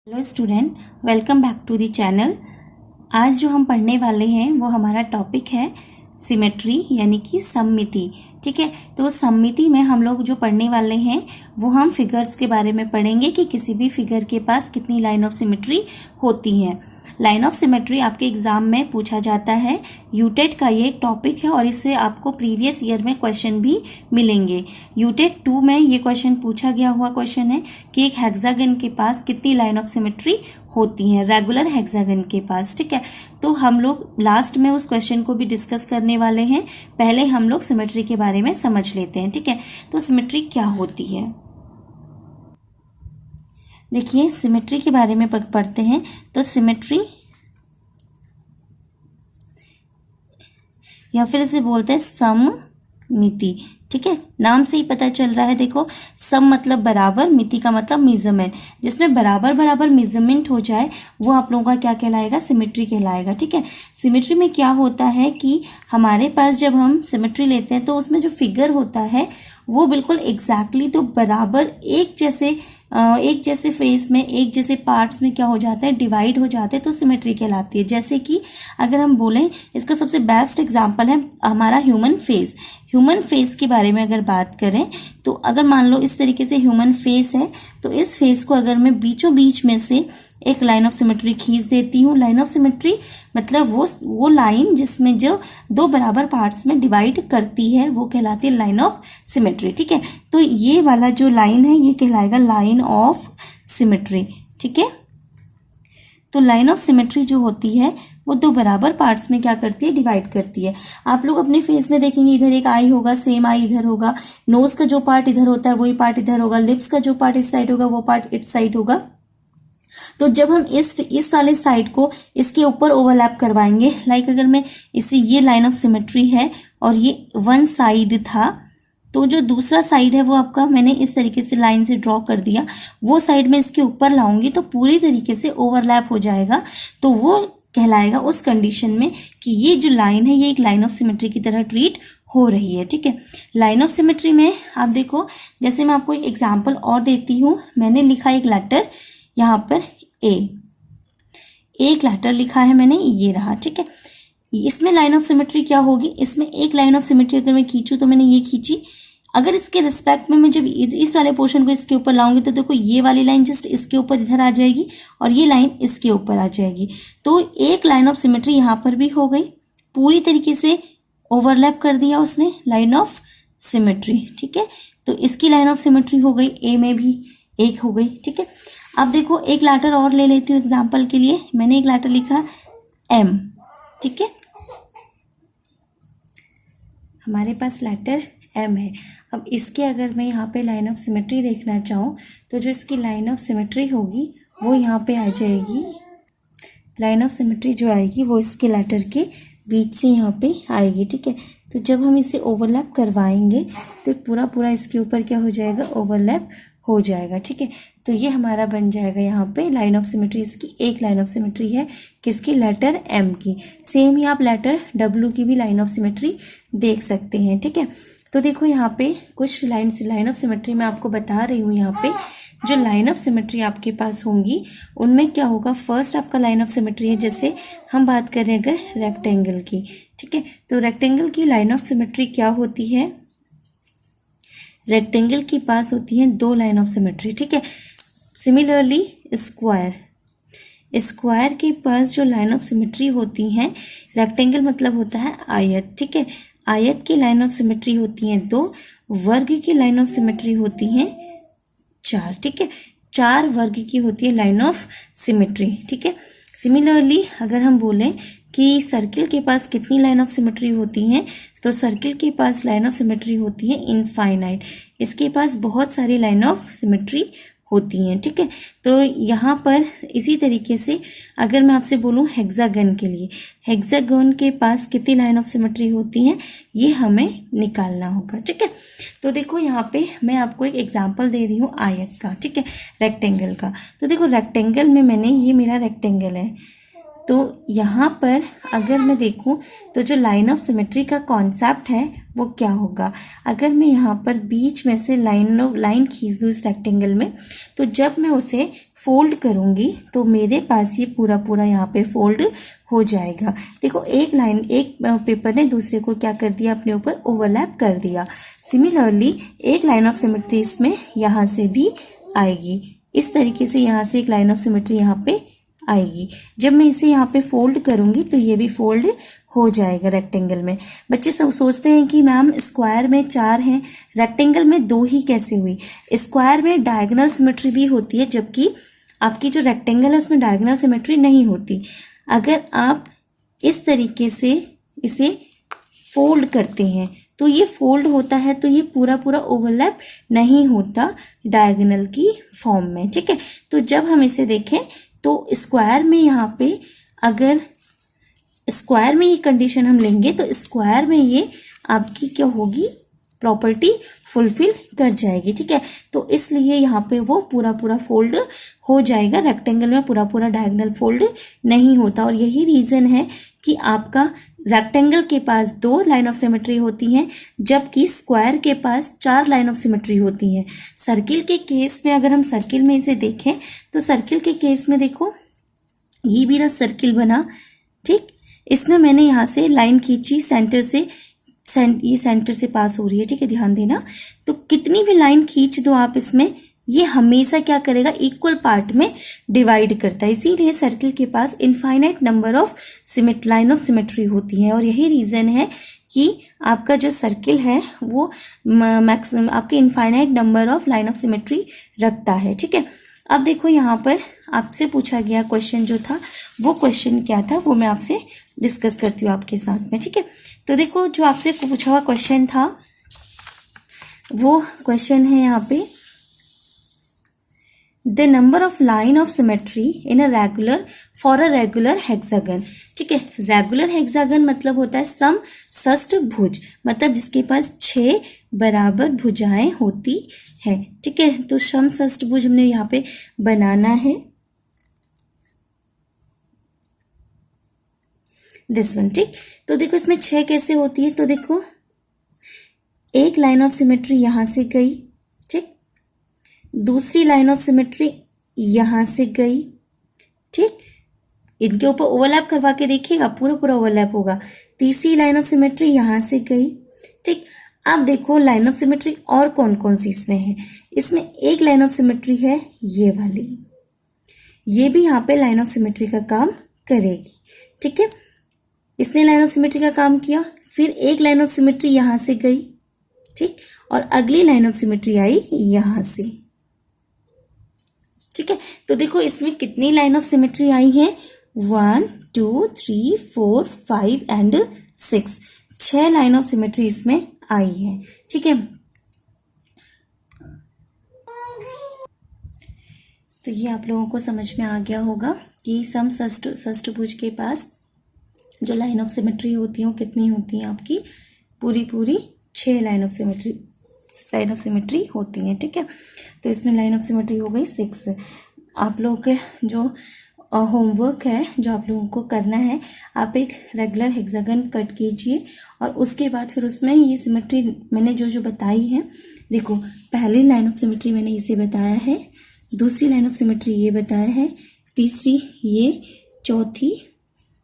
Hello student, welcome back to the channel. आज जो हम पढ़ने वाले हैं वो हमारा टॉपिक है सिमेट्री यानी कि सममिति। ठीक है, तो सममिति में हम लोग जो पढ़ने वाले हैं वो हम फिगर्स के बारे में पढ़ेंगे कि किसी भी फिगर के पास कितनी लाइन ऑफ सिमेट्री होती हैं। लाइन ऑफ सिमेट्री आपके एग्जाम में पूछा जाता है। यूटेट का ये एक टॉपिक है और इससे आपको प्रीवियस ईयर में क्वेश्चन भी मिलेंगे। यूटेट 2 में ये क्वेश्चन पूछा गया हुआ क्वेश्चन है कि एक हेक्सागन के पास कितनी लाइन ऑफ सिमेट्री होती हैं, रेगुलर हेक्सागन के पास। ठीक है, तो हम लोग लास्ट में उस क्वेश्चन को भी डिस्कस करने वाले हैं। पहले हम लोग सिमेट्री के बारे में समझ लेते हैं। ठीक है, तो सिमेट्री क्या होती है, देखिए सिमेट्री के बारे में पढ़ते हैं। तो सिमेट्री या फिर इसे बोलते हैं सममिति। ठीक है, नाम से ही पता चल रहा है। देखो, सम मतलब बराबर, मिति का मतलब मेजरमेंट। जिसमें बराबर बराबर मेजरमेंट हो जाए वो आप लोगों का क्या कहलाएगा, सिमेट्री कहलाएगा। ठीक है, सिमेट्री में क्या होता है कि हमारे पास जब हम सिमेट्री लेते हैं तो उसमें जो फिगर होता है वो बिल्कुल एग्जैक्टली तो बराबर एक जैसे फेस में, एक जैसे पार्ट्स में क्या हो जाता है, डिवाइड हो जाते हैं, तो सिमेट्री कहलाती है। जैसे कि अगर हम बोलें, इसका सबसे बेस्ट एग्जांपल है हमारा ह्यूमन फेस। ह्यूमन फेस के बारे में अगर बात करें तो अगर मान लो इस तरीके से ह्यूमन फेस है, तो इस फेस को अगर मैं बीचों बीच में से एक लाइन ऑफ सिमेट्री खींच देती हूँ। लाइन ऑफ सिमेट्री मतलब वो लाइन जिसमें जो दो बराबर पार्ट्स में डिवाइड करती है वो कहलाती है लाइन ऑफ सिमेट्री। ठीक है, तो ये वाला जो लाइन है ये कहलाएगा लाइन ऑफ सिमेट्री। ठीक है, तो लाइन ऑफ सिमेट्री जो होती है वो दो बराबर पार्ट्स में क्या करती है, डिवाइड करती है। आप लोग अपने फेस में देखेंगे, इधर एक आई होगा, सेम आई इधर होगा, नोज का जो पार्ट इधर होता है वही पार्ट इधर होगा, लिप्स का जो पार्ट इस साइड होगा वो पार्ट इस साइड होगा। तो जब हम इस वाले साइड को इसके ऊपर ओवरलैप करवाएंगे, लाइक अगर मैं इसे, ये लाइन ऑफ सिमेट्री है और ये वन साइड था, तो जो दूसरा साइड है वो आपका मैंने इस तरीके से लाइन से ड्रॉ कर दिया, वो साइड में इसके ऊपर लाऊंगी तो पूरी तरीके से ओवरलैप हो जाएगा। तो वो कहलाएगा उस कंडीशन में कि ये जो लाइन है ये एक लाइन ऑफ सिमेट्री की तरह ट्रीट हो रही है। ठीक है, लाइन ऑफ सिमेट्री में आप देखो, जैसे मैं आपको एक एग्जांपल और देती हूँ। मैंने लिखा एक लेटर यहाँ पर ए, एक लेटर लिखा है मैंने, ये रहा। ठीक है, इसमें लाइन ऑफ सिमेट्री क्या होगी, इसमें एक लाइन ऑफ सिमेट्री अगर मैं खींचूं तो मैंने ये खींची, अगर इसके रिस्पेक्ट में मैं जब इस वाले पोर्शन को इसके ऊपर लाऊंगी तो देखो ये वाली लाइन जस्ट इसके ऊपर इधर आ जाएगी और ये लाइन इसके ऊपर आ जाएगी। तो एक लाइन ऑफ सिमेट्री यहाँ पर भी हो गई, पूरी तरीके से ओवरलैप कर दिया उसने लाइन ऑफ सिमेट्री। ठीक है, तो इसकी लाइन ऑफ सिमेट्री हो गई, ए में भी एक हो गई। ठीक है, अब देखो एक लेटर और ले लेती हूँ एग्जाम्पल के लिए। मैंने एक लेटर लिखा एम। ठीक है, हमारे पास लेटर एम है। अब इसके अगर मैं यहाँ पे लाइन ऑफ सिमेट्री देखना चाहूँ तो जो इसकी लाइन ऑफ सिमेट्री होगी वो यहाँ पे आ जाएगी। लाइन ऑफ सिमेट्री जो आएगी वो इसके लेटर के बीच से यहाँ पे आएगी। ठीक है, तो जब हम इसे ओवरलैप करवाएंगे तो पूरा इसके ऊपर क्या हो जाएगा, ओवरलैप हो जाएगा। ठीक है, तो ये हमारा बन जाएगा यहाँ पे लाइन ऑफ सिमेट्री। इसकी एक लाइन ऑफ सिमेट्री है किसकी, लेटर एम की। सेम ही आप लेटर डब्ल्यू की भी लाइन ऑफ सिमेट्री देख सकते हैं। ठीक है, तो देखो यहाँ पे कुछ लाइन ऑफ सिमेट्री मैं आपको बता रही हूँ। यहाँ पे जो लाइन ऑफ सिमेट्री आपके पास होंगी उनमें क्या होगा, फर्स्ट आपका लाइन ऑफ सिमेट्री है, जैसे हम बात करें अगर रेक्टेंगल की। ठीक है, तो रेक्टेंगल की लाइन ऑफ सिमेट्री क्या होती है, रेक्टेंगल के पास होती है दो लाइन ऑफ सिमेट्री। ठीक है, सिमिलरली स्क्वायर के पास जो लाइन ऑफ सिमेट्री होती हैं, रेक्टेंगल मतलब होता है आयत। ठीक है, आयत की लाइन ऑफ सिमेट्री होती हैं दो, वर्ग की लाइन ऑफ सिमेट्री होती हैं चार। ठीक है, चार वर्ग की होती है लाइन ऑफ सिमेट्री। ठीक है, सिमिलरली अगर हम बोलें कि सर्किल के पास कितनी लाइन ऑफ सिमेट्री होती हैं, तो सर्किल के पास लाइन ऑफ सिमेट्री होती है इनफाइनाइट। इसके पास बहुत सारी लाइन ऑफ सिमेट्री होती हैं। ठीक है, तो यहाँ पर इसी तरीके से अगर मैं आपसे बोलूँ हेक्सागन के लिए, हेक्सागन के पास कितनी लाइन ऑफ सिमेट्री होती हैं ये हमें निकालना होगा। ठीक है, तो देखो यहाँ पे मैं आपको एक एग्जांपल दे रही हूँ आयत का। ठीक है, रेक्टेंगल का। तो देखो रेक्टेंगल में मैंने, ये मेरा रेक्टेंगल है, तो यहाँ पर अगर मैं देखूँ तो जो लाइन ऑफ सिमेट्री का कॉन्सेप्ट है वो क्या होगा। अगर मैं यहाँ पर बीच में से लाइन खींच दूँ इस रेक्टेंगल में, तो जब मैं उसे फोल्ड करूँगी तो मेरे पास ये पूरा पूरा यहाँ पे फोल्ड हो जाएगा। देखो एक पेपर ने दूसरे को क्या कर दिया, अपने ऊपर ओवरलैप कर दिया। सिमिलरली एक लाइन ऑफ सिमेट्री इसमें यहाँ से भी आएगी। इस तरीके से यहाँ से एक लाइन ऑफ सिमेट्री यहाँ पे आएगी। जब मैं इसे यहाँ पे फोल्ड करूंगी तो ये भी फोल्ड हो जाएगा रेक्टेंगल में। बच्चे सब सोचते हैं कि मैम स्क्वायर में 4 हैं, रेक्टेंगल में 2 ही कैसे हुई। स्क्वायर में डायगोनल सिमेट्री भी होती है, जबकि आपकी जो रेक्टेंगल है उसमें डायगोनल सिमेट्री नहीं होती। अगर आप इस तरीके से इसे फोल्ड करते हैं तो ये फोल्ड होता है, तो ये पूरा पूरा ओवरलैप नहीं होता डायगोनल की फॉर्म में, ठीक है। तो जब हम इसे देखें तो स्क्वायर में यहाँ पे अगर स्क्वायर में ये कंडीशन हम लेंगे तो स्क्वायर में ये आपकी क्या होगी, प्रॉपर्टी फुलफिल कर जाएगी, ठीक है। तो इसलिए यहाँ पे वो पूरा पूरा फोल्ड हो जाएगा। रेक्टेंगल में पूरा पूरा डायगोनल फोल्ड नहीं होता, और यही रीजन है कि आपका रेक्टेंगल के पास 2 लाइन ऑफ सिमेट्री होती हैं, जबकि स्क्वायर के पास 4 लाइन ऑफ सिमेट्री होती हैं। सर्किल के केस में अगर हम सर्किल में इसे देखें तो सर्किल के केस में देखो ये मेरा सर्किल बना, ठीक। इसमें मैंने यहाँ से लाइन खींची, ये सेंटर से पास हो रही है, ठीक है, ध्यान देना। तो कितनी भी लाइन खींच दो आप इसमें, ये हमेशा क्या करेगा, इक्वल पार्ट में डिवाइड करता है। इसीलिए सर्किल के पास infinite number of line of symmetry होती है, और यही रीजन है कि आपका जो सर्किल है वो मैक्सिमम आपके infinite number of line of symmetry रखता है, ठीक है। अब देखो यहाँ पर आपसे पूछा गया क्वेश्चन जो था, वो क्वेश्चन क्या था वो मैं आपसे डिस्कस करती हूँ आपके साथ में, ठीक है। तो देखो जो आपसे पूछा हुआ क्वेश्चन था वो क्वेश्चन है यहाँ पे, the number of line of symmetry in a regular for a regular hexagon, ठीक है। रेगुलर हेक्सागन मतलब होता है सम षष्ठभुज, मतलब जिसके पास 6 बराबर भुजाएं होती है, ठीक है। तो सम षष्ठभुज हमने यहाँ पे बनाना है, दिस वन, ठीक। तो देखो इसमें 6 कैसे होती है, तो देखो एक लाइन ऑफ सिमेट्री यहां से गई, ठीक, दूसरी लाइन ऑफ सिमेट्री यहां से गई, ठीक, इनके ऊपर ओवरलैप करवा के देखिएगा, पूरा पूरा ओवरलैप होगा। तीसरी लाइन ऑफ सिमेट्री यहां से गई, ठीक। अब देखो लाइन ऑफ सिमेट्री और कौन कौन सी इसमें है, इसमें एक लाइन ऑफ सिमेट्री है ये वाली, ये भी यहाँ पे लाइन ऑफ सिमेट्री का काम करेगी, ठीक है। इसने लाइन ऑफ सिमेट्री का काम किया, फिर एक लाइन ऑफ सिमेट्री यहां से गई, ठीक, और अगली लाइन ऑफ सिमेट्री आई यहां से, ठीक है। तो देखो इसमें कितनी लाइन ऑफ सिमेट्री आई है, 1 2 3 4 5 एंड 6, 6 लाइन ऑफ सिमेट्री इसमें आई है, ठीक है। तो ये आप लोगों को समझ में आ गया होगा कि सम षष्ठभुज के पास जो लाइन ऑफ सिमेट्री होती है कितनी होती है, आपकी पूरी 6 लाइन ऑफ सिमेट्री होती हैं, ठीक है। तो इसमें लाइन ऑफ सिमेट्री हो गई 6। आप लोग के जो होमवर्क है जो आप लोगों को करना है, आप एक रेगुलर हेक्सागन कट कीजिए और उसके बाद फिर उसमें ये सिमेट्री मैंने जो बताई है, देखो पहली लाइन ऑफ सिमेट्री मैंने इसे बताया है, दूसरी लाइन ऑफ सिमेट्री ये बताया है, तीसरी ये, चौथी,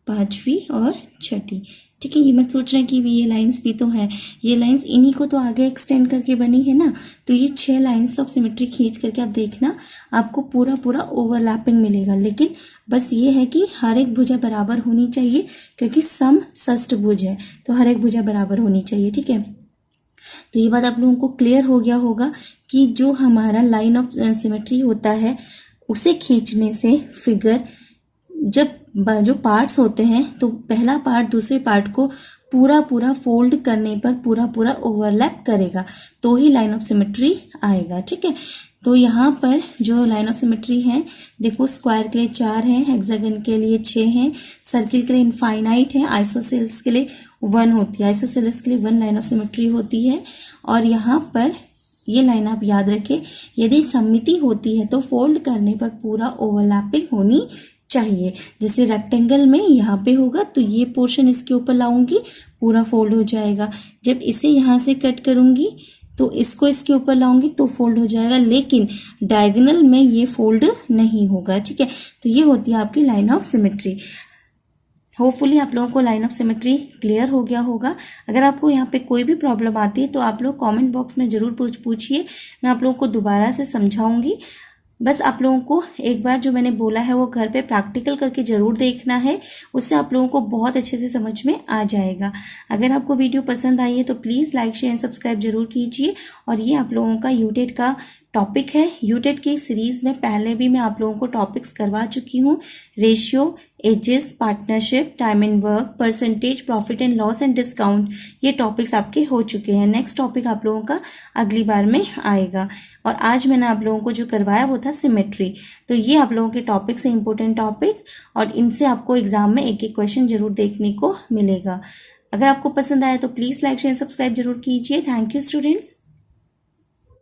पांचवी और छठी, ठीक है। ये मत सोच रहे कि ये लाइंस भी तो है, ये लाइंस इन्हीं को तो आगे एक्सटेंड करके बनी है ना। तो ये 6 लाइंस ऑफ सिमेट्री खींच करके आप देखना, आपको पूरा ओवरलैपिंग मिलेगा। लेकिन बस ये है कि हर एक भुजा बराबर होनी चाहिए, क्योंकि सम षष्ठभुज है तो हर एक भुजा बराबर होनी चाहिए, ठीक है। तो ये बात आप लोगों को क्लियर हो गया होगा कि जो हमारा लाइन ऑफ सिमेट्री होता है उसे खींचने से फिगर जब जो पार्ट्स होते हैं तो पहला पार्ट दूसरे पार्ट को पूरा फोल्ड करने पर पूरा ओवरलैप करेगा तो ही लाइन ऑफ सिमेट्री आएगा, ठीक है। तो यहाँ पर जो लाइन ऑफ सिमेट्री है देखो, स्क्वायर के लिए 4 हैं, हेक्सागन के लिए 6 हैं, सर्किल के लिए इनफाइनाइट है, आइसोसेल्स के लिए 1 होती है, आइसोसेल्स के लिए 1 लाइन ऑफ सिमेट्री होती है। और यहाँ पर ये लाइन आप याद रखें, यदि सममिति होती है तो फोल्ड करने पर पूरा ओवरलैपिंग होनी चाहिए। जैसे रेक्टेंगल में यहाँ पे होगा तो ये पोर्शन इसके ऊपर लाऊंगी, पूरा फोल्ड हो जाएगा। जब इसे यहाँ से कट करूंगी तो इसको इसके ऊपर लाऊंगी तो फोल्ड हो जाएगा, लेकिन डायगोनल में ये फोल्ड नहीं होगा। ठीक है, तो ये होती है आपकी लाइन ऑफ सिमेट्री। होपफुली आप लोगों को लाइन ऑफ सिमेट्री क्लियर हो गया होगा। अगर आपको यहाँ पे कोई भी प्रॉब्लम आती है तो आप लोग कमेंट बॉक्स में जरूर पूछिए, मैं आप लोगों को दोबारा से समझाऊंगी। बस आप लोगों को एक बार जो मैंने बोला है वो घर पे प्रैक्टिकल करके ज़रूर देखना है, उससे आप लोगों को बहुत अच्छे से समझ में आ जाएगा। अगर आपको वीडियो पसंद आई है तो please like share and subscribe जरूर कीजिए। और ये आप लोगों का यूटेट का टॉपिक है। यूटेट की सीरीज़ में पहले भी मैं आप लोगों को टॉपिक्स करवा चुकी हूँ। Ratio, ages, partnership, time and work, percentage, profit and loss and discount, ये टॉपिक्स आपके हो चुके हैं। नेक्स्ट टॉपिक आप लोगों का अगली बार में आएगा। और आज मैंने आप लोगों को जो करवाया वो था सिमेट्री। तो ये आप लोगों के टॉपिक से इंपॉर्टेंट टॉपिक, और इनसे आपको एग्जाम में एक एक क्वेश्चन जरूर देखने को मिलेगा। अगर आपको पसंद आया तो प्लीज़ लाइक शेयर सब्सक्राइब जरूर कीजिए। Thank you students.